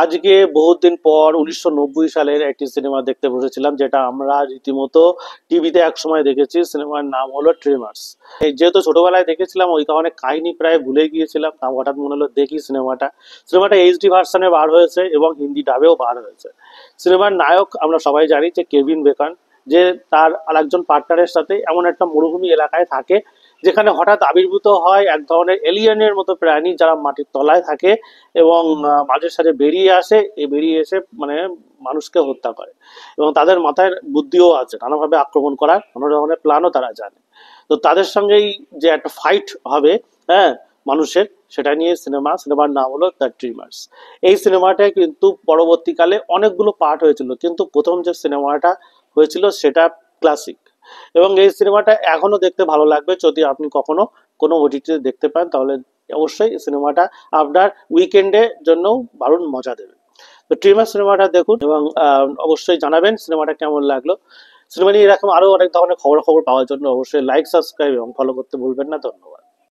আজকে বহুত দিন পর 1990 সালের একটি সিনেমা দেখতে বসেছিলাম, যেটা আমরা রীতিমতো টিভিতে এক সময় দেখেছি। সিনেমার নাম হলো ট্রিমার্স। যেহেতু ছোটবেলায় দেখেছিলাম, ওই কারণে কাহিনী প্রায় ভুলে গিয়েছিলাম। তাও হঠাৎ মনে হলো দেখি সিনেমাটা এইচডি ভার্সনে বার হয়েছে এবং হিন্দি ডাবেও বার হয়েছে। সিনেমার নায়ক আমরা সবাই জানি যে কেভিন বেকন, যে তার আরেকজন পার্টনারের সাথে এমন একটা মরুভূমি এলাকায় থাকে, যেখানে হঠাৎ আবির্ভূত হয় এক ধরনের এলিয়েনের মতো প্রাণী, যারা মাটির তলায় থাকে এবং মাঝে সাঝে বেরিয়ে এসে মানে মানুষকে হত্যা করে। এবং তাদের মাথায় বুদ্ধিও আছে, নানাভাবে আক্রমণ করার নানা ধরনের প্ল্যানও তারা জানে। তো তাদের সঙ্গেই যে একটা ফাইট হবে, হ্যাঁ, মানুষের, সেটা নিয়ে সিনেমার নাম হলো দ্য ড্রিমার্স। এই সিনেমাটায় কিন্তু পরবর্তীকালে অনেকগুলো পার্ট হয়েছিল, কিন্তু প্রথম যে সিনেমাটা হয়েছিল সেটা ক্লাসিক। এবং এই সিনেমাটা এখনো দেখতে ভালো লাগবে। যদি আপনি কখনো কোনো ওটিটিতে দেখতে পান, তাহলে অবশ্যই সিনেমাটা আপনার উইকেন্ডের জন্য দারুণ মজা দেবে। তো ট্রিমার সিনেমাটা দেখুন এবং অবশ্যই জানাবেন সিনেমাটা কেমন লাগলো। সিনেমা নিয়ে এরকম আরো অনেক ধরনের খবর পাওয়ার জন্য অবশ্যই লাইক, সাবস্ক্রাইব এবং ফলো করতে ভুলবেন না। ধন্যবাদ।